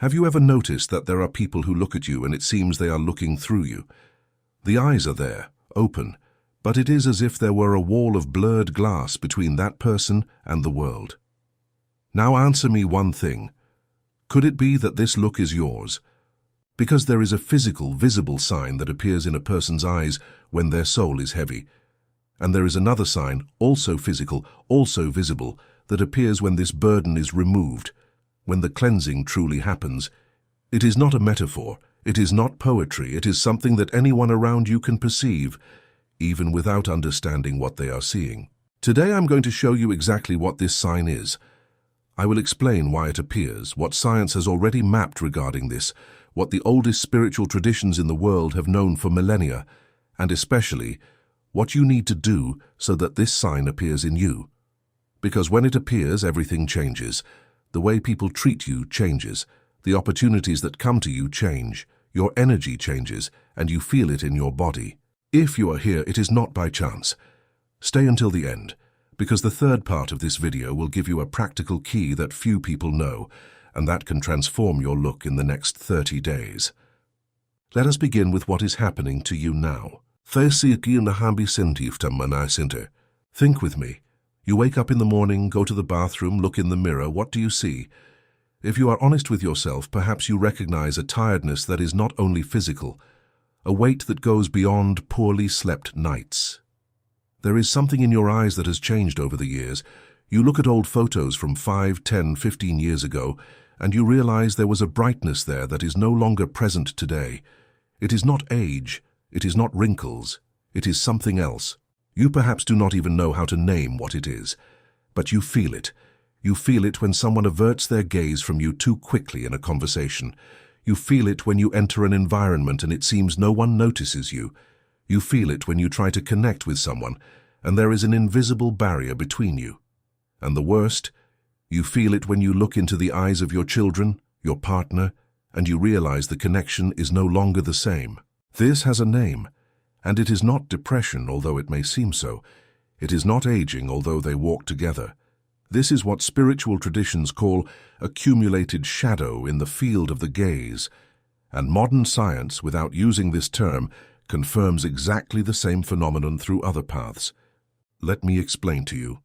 Have you ever noticed that there are people who look at you and it seems they are looking through you? The eyes are there, open, but it is as if there were a wall of blurred glass between that person and the world. Now answer me one thing. Could it be that this look is yours? Because there is a physical, visible sign that appears in a person's eyes when their soul is heavy. And there is another sign, also physical, also visible, that appears when this burden is removed, when the cleansing truly happens. It is not a metaphor, it is not poetry, it is something that anyone around you can perceive, even without understanding what they are seeing. Today I'm going to show you exactly what this sign is. I will explain why it appears, what science has already mapped regarding this, what the oldest spiritual traditions in the world have known for millennia, and especially, what you need to do so that this sign appears in you. Because when it appears, everything changes. The way people treat you changes. The opportunities that come to you change. Your energy changes, and you feel it in your body. If you are here, it is not by chance. Stay until the end, because the third part of this video will give you a practical key that few people know, and that can transform your look in the next 30 days. Let us begin with what is happening to you now. Think with me. You wake up in the morning, go to the bathroom, look in the mirror. What do you see? If you are honest with yourself, perhaps you recognize a tiredness that is not only physical, a weight that goes beyond poorly slept nights. There is something in your eyes that has changed over the years. You look at old photos from 5, 10, 15 years ago, and you realize there was a brightness there that is no longer present today. It is not age, it is not wrinkles, it is something else. You perhaps do not even know how to name what it is, but you feel it. You feel it when someone averts their gaze from you too quickly in a conversation. You feel it when you enter an environment and it seems no one notices you. You feel it when you try to connect with someone and there is an invisible barrier between you. And the worst, you feel it when you look into the eyes of your children, your partner, and you realize the connection is no longer the same. This has a name, and it is not depression, although it may seem so. It is not aging, although they walk together. This is what spiritual traditions call accumulated shadow in the field of the gaze, and modern science, without using this term, confirms exactly the same phenomenon through other paths. Let me explain to you.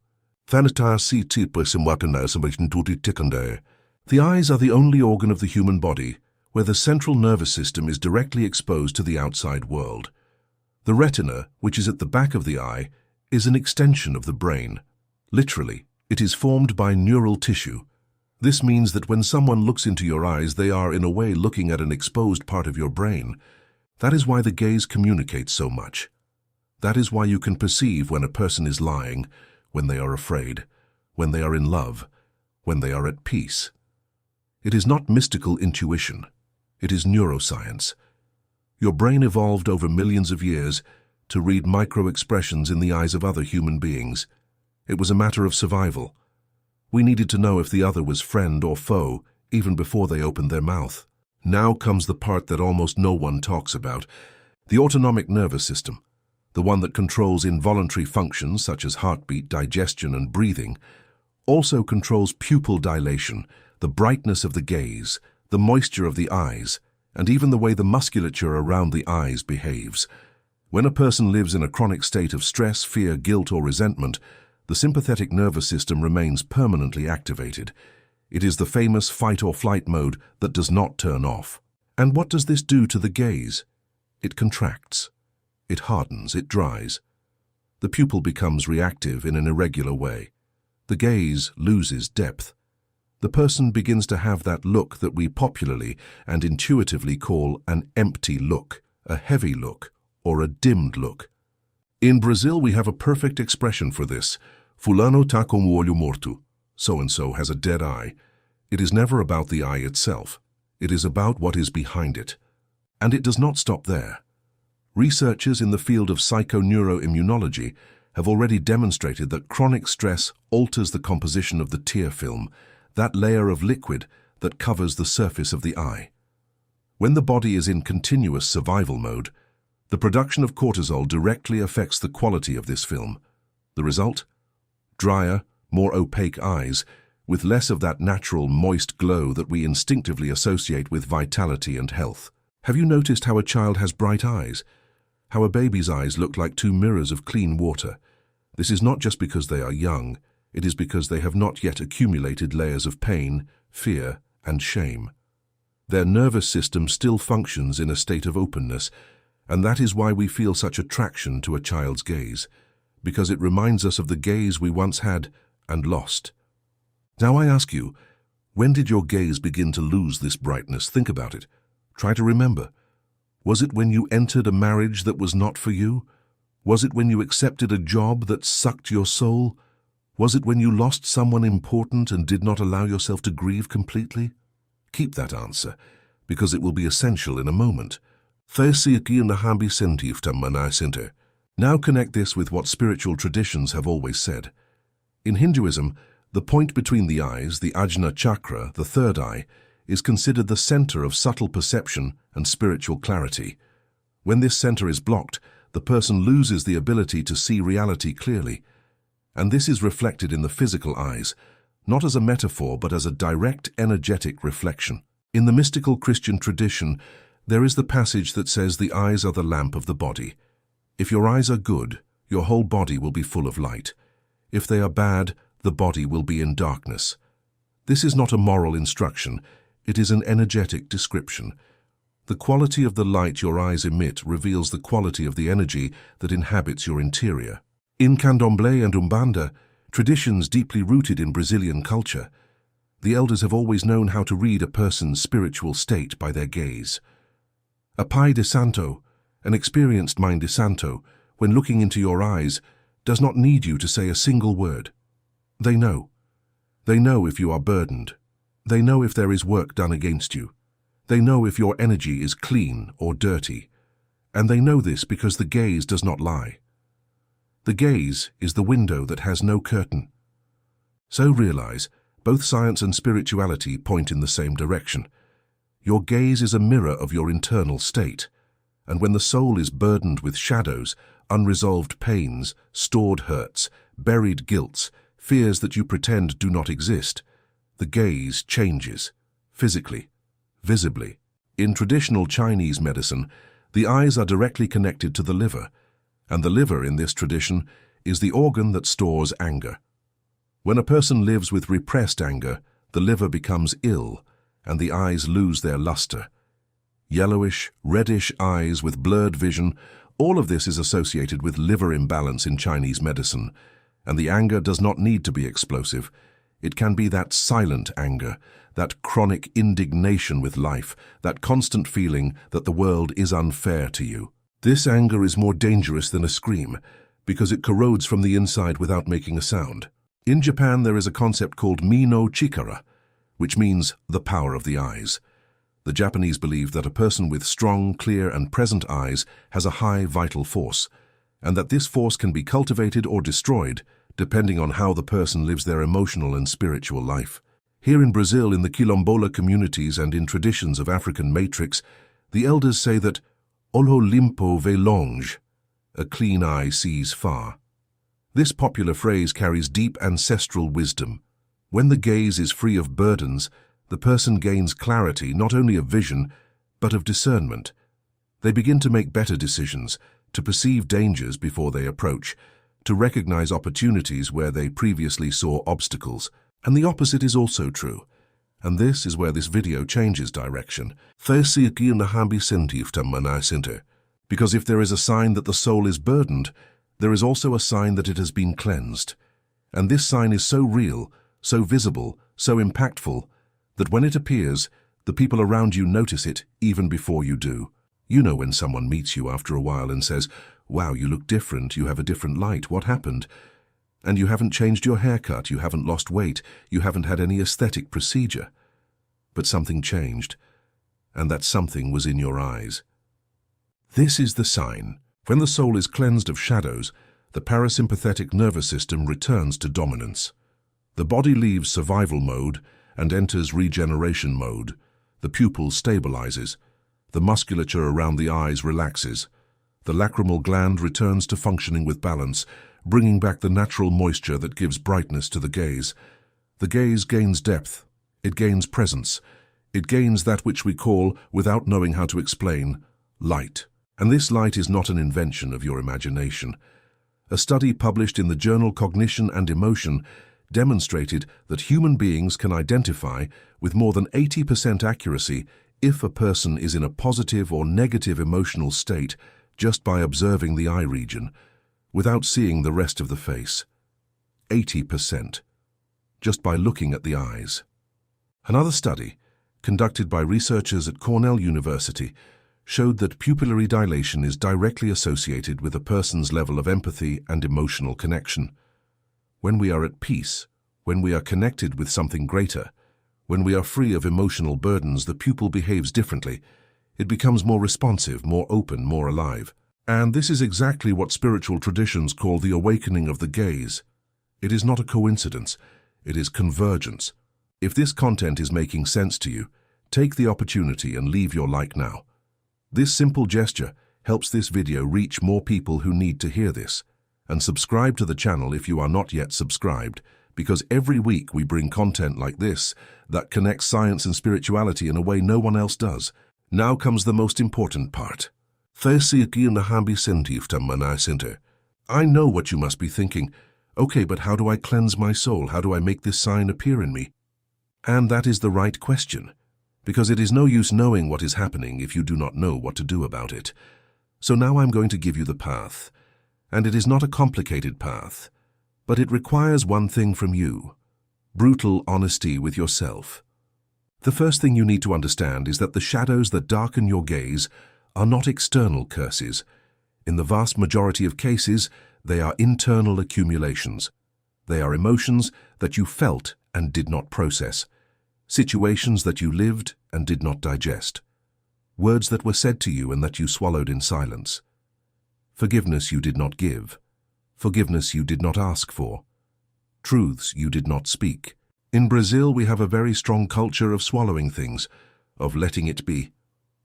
The eyes are the only organ of the human body where the central nervous system is directly exposed to the outside world. The retina, which is at the back of the eye, is an extension of the brain. Literally, it is formed by neural tissue. This means that when someone looks into your eyes, they are in a way looking at an exposed part of your brain. That is why the gaze communicates so much. That is why you can perceive when a person is lying, when they are afraid, when they are in love, when they are at peace. It is not mystical intuition. It is neuroscience. Your brain evolved over millions of years to read micro-expressions in the eyes of other human beings. It was a matter of survival. We needed to know if the other was friend or foe even before they opened their mouth. Now comes the part that almost no one talks about, the autonomic nervous system, the one that controls involuntary functions such as heartbeat, digestion, and breathing, also controls pupil dilation, the brightness of the gaze, the moisture of the eyes, and even the way the musculature around the eyes behaves. When a person lives in a chronic state of stress, fear, guilt, or resentment, the sympathetic nervous system remains permanently activated. It is the famous fight-or-flight mode that does not turn off. And what does this do to the gaze? It contracts. It hardens. It dries. The pupil becomes reactive in an irregular way. The gaze loses depth. The person begins to have that look that we popularly and intuitively call an empty look, a heavy look, or a dimmed look. In Brazil, we have a perfect expression for this. Fulano tá com o olho morto. So-and-so has a dead eye. It is never about the eye itself. It is about what is behind it. And it does not stop there. Researchers in the field of psychoneuroimmunology have already demonstrated that chronic stress alters the composition of the tear film, that layer of liquid that covers the surface of the eye. When the body is in continuous survival mode, the production of cortisol directly affects the quality of this film. The result? Drier, more opaque eyes, with less of that natural, moist glow that we instinctively associate with vitality and health. Have you noticed how a child has bright eyes? How a baby's eyes look like two mirrors of clean water? This is not just because they are young, it is because they have not yet accumulated layers of pain, fear, and shame. Their nervous system still functions in a state of openness, and that is why we feel such attraction to a child's gaze, because it reminds us of the gaze we once had and lost. Now I ask you, when did your gaze begin to lose this brightness? Think about it. Try to remember. Was it when you entered a marriage that was not for you? Was it when you accepted a job that sucked your soul? Was it when you lost someone important and did not allow yourself to grieve completely? Keep that answer, because it will be essential in a moment. Now connect this with what spiritual traditions have always said. In Hinduism, the point between the eyes, the Ajna chakra, the third eye, is considered the center of subtle perception and spiritual clarity. When this center is blocked, the person loses the ability to see reality clearly. And this is reflected in the physical eyes, not as a metaphor but as a direct energetic reflection. In the mystical Christian tradition, there is the passage that says the eyes are the lamp of the body. If your eyes are good, your whole body will be full of light. If they are bad, the body will be in darkness. This is not a moral instruction, it is an energetic description. The quality of the light your eyes emit reveals the quality of the energy that inhabits your interior. In Candomblé and Umbanda, traditions deeply rooted in Brazilian culture, the elders have always known how to read a person's spiritual state by their gaze. A Pai de Santo, an experienced Mãe de Santo, when looking into your eyes, does not need you to say a single word. They know. They know if you are burdened. They know if there is work done against you. They know if your energy is clean or dirty. And they know this because the gaze does not lie. The gaze is the window that has no curtain. So realize, both science and spirituality point in the same direction. Your gaze is a mirror of your internal state. And when the soul is burdened with shadows, unresolved pains, stored hurts, buried guilts, fears that you pretend do not exist, the gaze changes, physically, visibly. In traditional Chinese medicine, the eyes are directly connected to the liver, and the liver in this tradition is the organ that stores anger. When a person lives with repressed anger, the liver becomes ill, and the eyes lose their luster. Yellowish, reddish eyes with blurred vision, all of this is associated with liver imbalance in Chinese medicine, and the anger does not need to be explosive. It can be that silent anger, that chronic indignation with life, that constant feeling that the world is unfair to you. This anger is more dangerous than a scream, because it corrodes from the inside without making a sound. In Japan, there is a concept called Mi no Chikara, which means the power of the eyes. The Japanese believe that a person with strong, clear, and present eyes has a high vital force, and that this force can be cultivated or destroyed, depending on how the person lives their emotional and spiritual life. Here in Brazil, in the Quilombola communities and in traditions of African matrix, the elders say that Olho limpo vê longe, a clean eye sees far. This popular phrase carries deep ancestral wisdom. When the gaze is free of burdens, the person gains clarity not only of vision, but of discernment. They begin to make better decisions, to perceive dangers before they approach, to recognize opportunities where they previously saw obstacles. And the opposite is also true. And this is where this video changes direction. Because if there is a sign that the soul is burdened, there is also a sign that it has been cleansed. And this sign is so real, so visible, so impactful, that when it appears, the people around you notice it even before you do. You know when someone meets you after a while and says, "Wow, you look different, you have a different light, what happened?" And you haven't changed your haircut, you haven't lost weight, you haven't had any aesthetic procedure. But something changed, and that something was in your eyes. This is the sign. When the soul is cleansed of shadows, the parasympathetic nervous system returns to dominance. The body leaves survival mode and enters regeneration mode. The pupil stabilizes. The musculature around the eyes relaxes. The lacrimal gland returns to functioning with balance, bringing back the natural moisture that gives brightness to the gaze. The gaze gains depth. It gains presence. It gains that which we call, without knowing how to explain, light. And this light is not an invention of your imagination. A study published in the journal Cognition and Emotion demonstrated that human beings can identify with more than 80% accuracy if a person is in a positive or negative emotional state just by observing the eye region, without seeing the rest of the face. 80%, just by looking at the eyes. Another study, conducted by researchers at Cornell University, showed that pupillary dilation is directly associated with a person's level of empathy and emotional connection. When we are at peace, when we are connected with something greater, when we are free of emotional burdens, the pupil behaves differently. It becomes more responsive, more open, more alive. And this is exactly what spiritual traditions call the awakening of the gaze. It is not a coincidence. It is convergence. If this content is making sense to you, take the opportunity and leave your like now. This simple gesture helps this video reach more people who need to hear this. And subscribe to the channel if you are not yet subscribed, because every week we bring content like this that connects science and spirituality in a way no one else does. Now comes the most important part. I know what you must be thinking. Okay, but how do I cleanse my soul? How do I make this sign appear in me? And that is the right question, because it is no use knowing what is happening if you do not know what to do about it. So now I'm going to give you the path. And it is not a complicated path, but it requires one thing from you: brutal honesty with yourself. The first thing you need to understand is that the shadows that darken your gaze are not external curses. In the vast majority of cases, they are internal accumulations. They are emotions that you felt and did not process, situations that you lived and did not digest, words that were said to you and that you swallowed in silence, forgiveness you did not give, forgiveness you did not ask for, truths you did not speak. In Brazil, we have a very strong culture of swallowing things, of letting it be,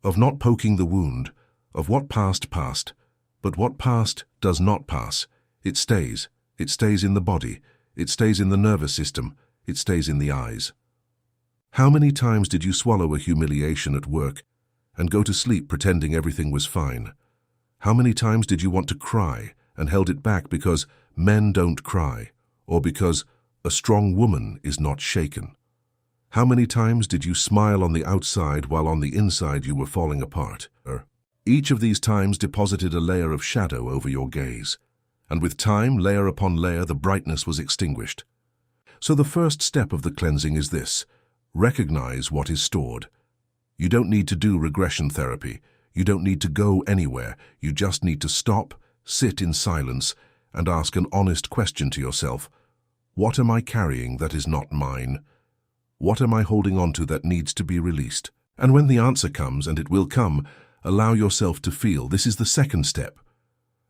of not poking the wound, of what passed passed. But what passed does not pass. It stays. It stays in the body. It stays in the nervous system. It stays in the eyes. How many times did you swallow a humiliation at work and go to sleep pretending everything was fine? How many times did you want to cry and held it back because men don't cry, or because a strong woman is not shaken? How many times did you smile on the outside while on the inside you were falling apart? Each of these times deposited a layer of shadow over your gaze, and with time, layer upon layer, the brightness was extinguished. So the first step of the cleansing is this: recognize what is stored. You don't need to do regression therapy. You don't need to go anywhere. You just need to stop, sit in silence, and ask an honest question to yourself. What am I carrying that is not mine? What am I holding on to that needs to be released? And when the answer comes, and it will come, allow yourself to feel. This is the second step.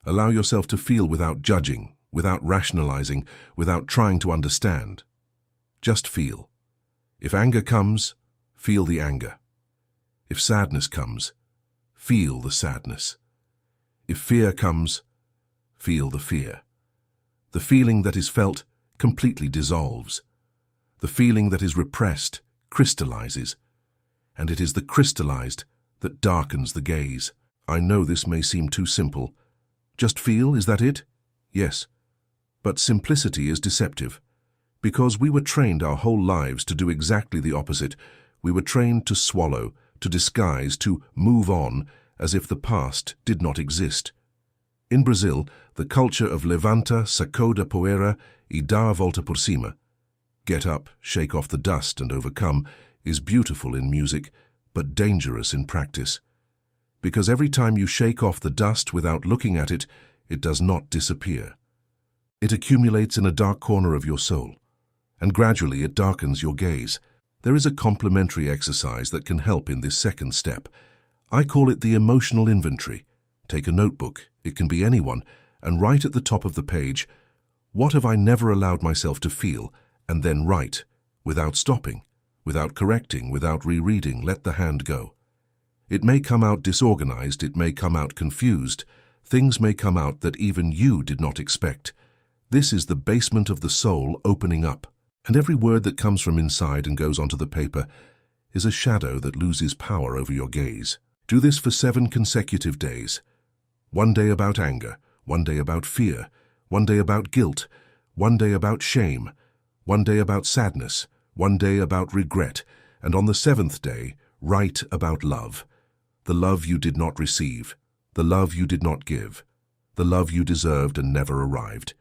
Allow yourself to feel without judging, without rationalizing, without trying to understand. Just feel. If anger comes, feel the anger. If sadness comes, feel the sadness. If fear comes, feel the fear. The feeling that is felt completely dissolves. The feeling that is repressed crystallizes. And it is the crystallized that darkens the gaze. I know this may seem too simple. Just feel, is that it? Yes. But simplicity is deceptive. Because we were trained our whole lives to do exactly the opposite. We were trained to swallow, to disguise, to move on, as if the past did not exist. In Brazil, the culture of levanta, sacuda poeira e dá a volta por cima, get up, shake off the dust and overcome, is beautiful in music, but dangerous in practice. Because every time you shake off the dust without looking at it, it does not disappear. It accumulates in a dark corner of your soul, and gradually it darkens your gaze. There is a complementary exercise that can help in this second step. I call it the emotional inventory. Take a notebook, it can be anyone, and write at the top of the page, what have I never allowed myself to feel, and then write, without stopping, without correcting, without rereading, let the hand go. It may come out disorganized, it may come out confused, things may come out that even you did not expect. This is the basement of the soul opening up. And every word that comes from inside and goes onto the paper is a shadow that loses power over your gaze. Do this for 7 consecutive days. One day about anger, one day about fear, one day about guilt, one day about shame, one day about sadness, one day about regret, and on the 7th day, write about love. The love you did not receive, the love you did not give, the love you deserved and never arrived.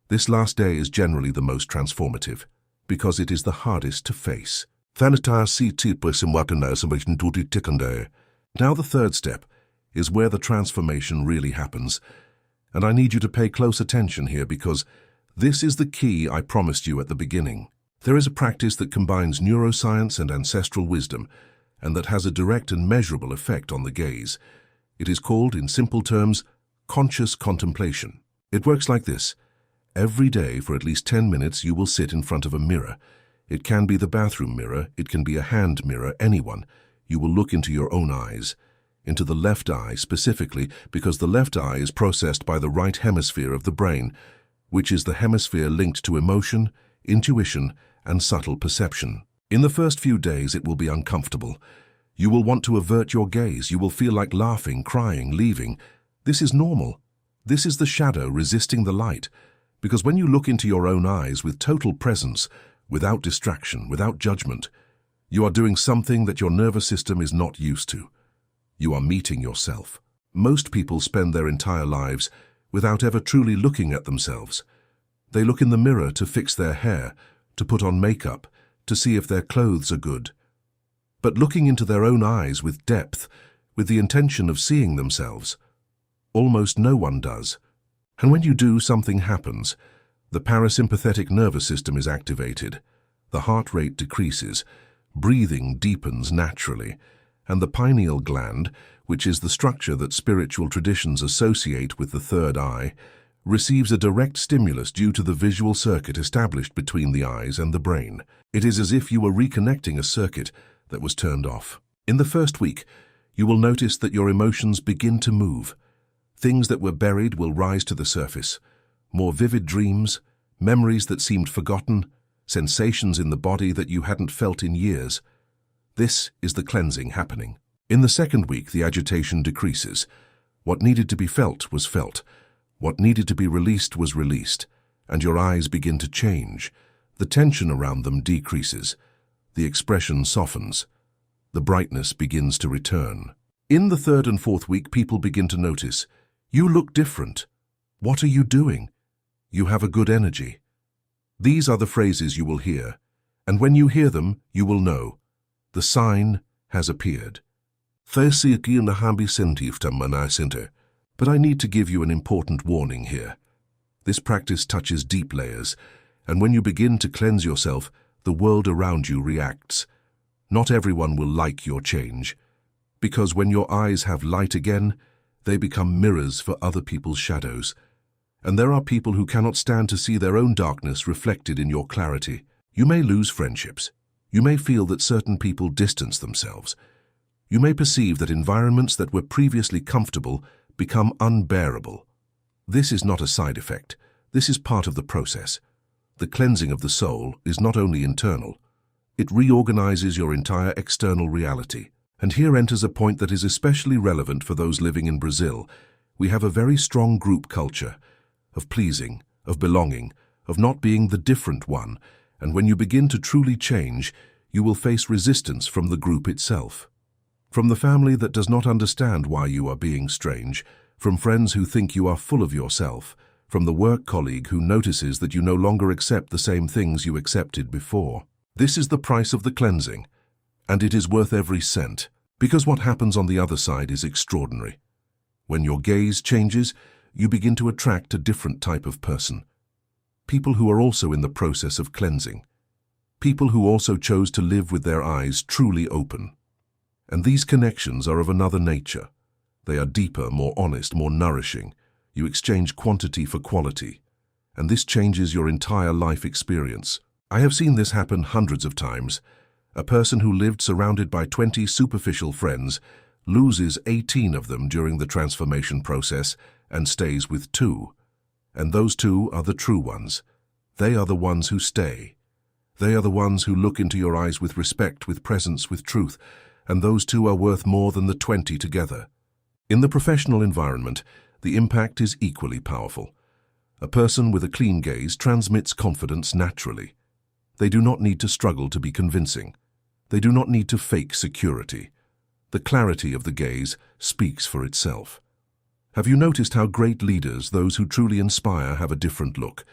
This last day is generally the most transformative, because it is the hardest to face. Now the third step is where the transformation really happens, and I need you to pay close attention here because this is the key I promised you at the beginning. There is a practice that combines neuroscience and ancestral wisdom, and that has a direct and measurable effect on the gaze. It is called, in simple terms, conscious contemplation. It works like this. Every day for at least 10 minutes you will sit in front of a mirror. It can be the bathroom mirror, it can be a hand mirror, anyone. You will look into your own eyes, into the left eye specifically, because the left eye is processed by the right hemisphere of the brain, which is the hemisphere linked to emotion, intuition, and subtle perception. In the first few days it will be uncomfortable. You will want to avert your gaze. You will feel like laughing, crying, leaving. This is normal. This is the shadow resisting the light. Because when you look into your own eyes with total presence, without distraction, without judgment, you are doing something that your nervous system is not used to. You are meeting yourself. Most people spend their entire lives without ever truly looking at themselves. They look in the mirror to fix their hair, to put on makeup, to see if their clothes are good. But looking into their own eyes with depth, with the intention of seeing themselves, almost no one does. And when you do, something happens. The parasympathetic nervous system is activated, the heart rate decreases, breathing deepens naturally, and the pineal gland, which is the structure that spiritual traditions associate with the third eye, receives a direct stimulus due to the visual circuit established between the eyes and the brain. It is as if you were reconnecting a circuit that was turned off. In the first week, you will notice that your emotions begin to move. Things that were buried will rise to the surface. More vivid dreams, memories that seemed forgotten, sensations in the body that you hadn't felt in years. This is the cleansing happening. In the second week, the agitation decreases. What needed to be felt was felt. What needed to be released was released, and your eyes begin to change. The tension around them decreases. The expression softens. The brightness begins to return. In the third and fourth week, people begin to notice, you look different. What are you doing? You have a good energy. These are the phrases you will hear, and when you hear them, you will know. The sign has appeared. But I need to give you an important warning here. This practice touches deep layers, and when you begin to cleanse yourself, the world around you reacts. Not everyone will like your change, because when your eyes have light again, they become mirrors for other people's shadows. And there are people who cannot stand to see their own darkness reflected in your clarity. You may lose friendships. You may feel that certain people distance themselves. You may perceive that environments that were previously comfortable become unbearable. This is not a side effect. This is part of the process. The cleansing of the soul is not only internal. It reorganizes your entire external reality. And here enters a point that is especially relevant for those living in Brazil. We have a very strong group culture of pleasing, of belonging, of not being the different one, and when you begin to truly change, you will face resistance from the group itself. From the family that does not understand why you are being strange, from friends who think you are full of yourself, from the work colleague who notices that you no longer accept the same things you accepted before. This is the price of the cleansing, and it is worth every cent, because what happens on the other side is extraordinary. When your gaze changes, you begin to attract a different type of person. People who are also in the process of cleansing. People who also chose to live with their eyes truly open. And these connections are of another nature. They are deeper, more honest, more nourishing. You exchange quantity for quality, and this changes your entire life experience. I have seen this happen hundreds of times. A person who lived surrounded by 20 superficial friends loses 18 of them during the transformation process and stays with 2. And those 2 are the true ones. They are the ones who stay. They are the ones who look into your eyes with respect, with presence, with truth, and those two are worth more than the 20 together. In the professional environment, the impact is equally powerful. A person with a clean gaze transmits confidence naturally. They do not need to struggle to be convincing. They do not need to fake security. The clarity of the gaze speaks for itself. Have you noticed how great leaders, those who truly inspire, have a different look?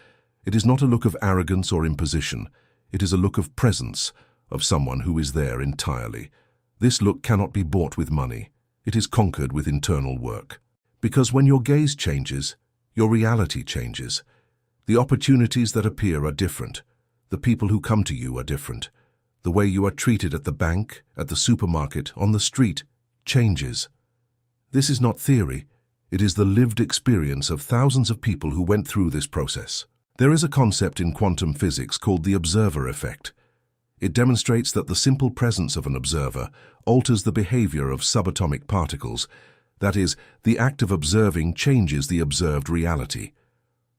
It is not a look of arrogance or imposition. It is a look of presence, of someone who is there entirely. This look cannot be bought with money. It is conquered with internal work. Because when your gaze changes, your reality changes. The opportunities that appear are different. The people who come to you are different. The way you are treated at the bank, at the supermarket, on the street, changes. This is not theory. It is the lived experience of thousands of people who went through this process. There is a concept in quantum physics called the observer effect. It demonstrates that the simple presence of an observer alters the behavior of subatomic particles. That is, the act of observing changes the observed reality.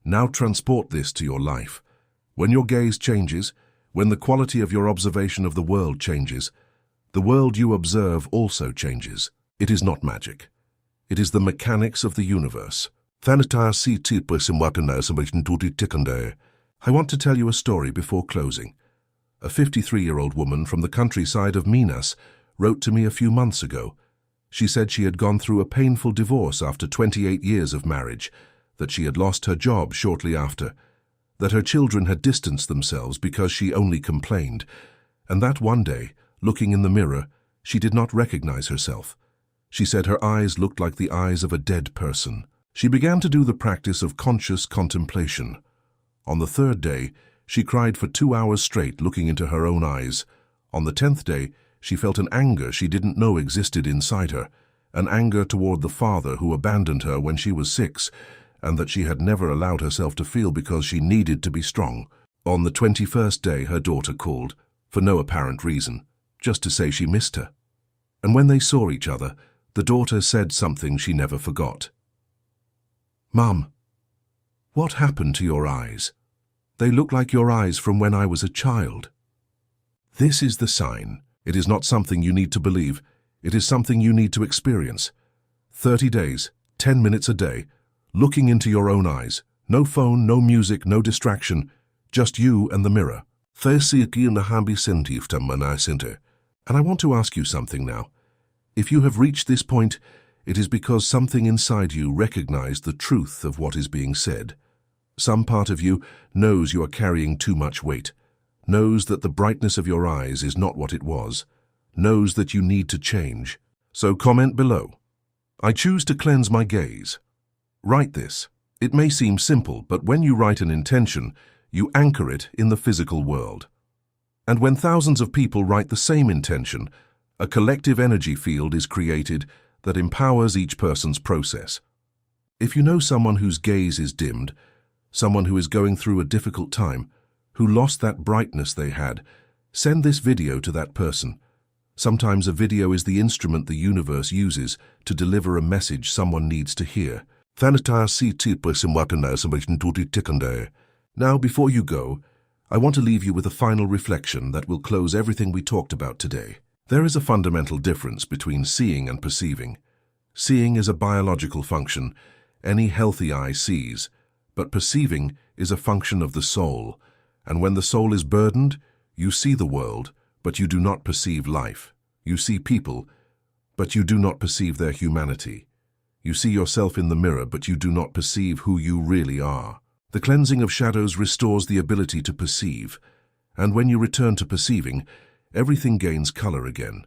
Now transport this to your life. When your gaze changes, when the quality of your observation of the world changes, the world you observe also changes. It is not magic. It is the mechanics of the universe. I want to tell you a story before closing. A 53-year-old woman from the countryside of Minas wrote to me a few months ago. She said she had gone through a painful divorce after 28 years of marriage, that she had lost her job shortly after, that her children had distanced themselves because she only complained, and that one day, looking in the mirror, she did not recognize herself. She said her eyes looked like the eyes of a dead person. She began to do the practice of conscious contemplation. On the 3rd day, she cried for 2 hours straight, looking into her own eyes. On the 10th day, she felt an anger she didn't know existed inside her, an anger toward the father who abandoned her when she was 6, and that she had never allowed herself to feel because she needed to be strong. On the 21st day, her daughter called, for no apparent reason, just to say she missed her. And when they saw each other, the daughter said something she never forgot. "Mum, what happened to your eyes? They look like your eyes from when I was a child." This is the sign. It is not something you need to believe. It is something you need to experience. 30 days, 10 minutes a day, looking into your own eyes. No phone, no music, no distraction, just you and the mirror. And I want to ask you something now. If you have reached this point, it is because something inside you recognized the truth of what is being said. Some part of you knows you are carrying too much weight, knows that the brightness of your eyes is not what it was, knows that you need to change. So comment below. I choose to cleanse my gaze. Write this. It may seem simple, but when you write an intention, you anchor it in the physical world. And when thousands of people write the same intention, a collective energy field is created that empowers each person's process. If you know someone whose gaze is dimmed, someone who is going through a difficult time, who lost that brightness they had, send this video to that person. Sometimes a video is the instrument the universe uses to deliver a message someone needs to hear. Now, before you go, I want to leave you with a final reflection that will close everything we talked about today. There is a fundamental difference between seeing and perceiving. Seeing is a biological function. Any healthy eye sees. But perceiving is a function of the soul. And when the soul is burdened, you see the world, but you do not perceive life. You see people, but you do not perceive their humanity. You see yourself in the mirror, but you do not perceive who you really are. The cleansing of shadows restores the ability to perceive. And when you return to perceiving, everything gains color again.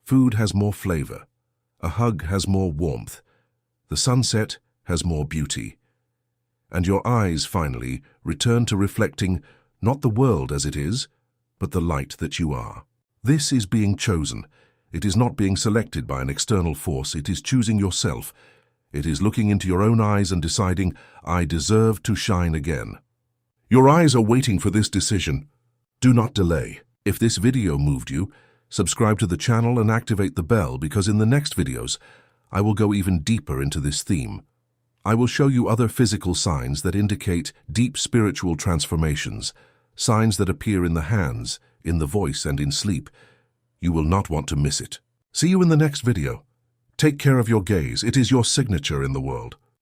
Food has more flavor. A hug has more warmth. The sunset has more beauty. And your eyes, finally, return to reflecting not the world as it is, but the light that you are. This is being chosen. It is not being selected by an external force. It is choosing yourself. It is looking into your own eyes and deciding, I deserve to shine again. Your eyes are waiting for this decision. Do not delay. If this video moved you, subscribe to the channel and activate the bell, because in the next videos, I will go even deeper into this theme. I will show you other physical signs that indicate deep spiritual transformations, signs that appear in the hands, in the voice, and in sleep. You will not want to miss it. See you in the next video. Take care of your gaze. It is your signature in the world.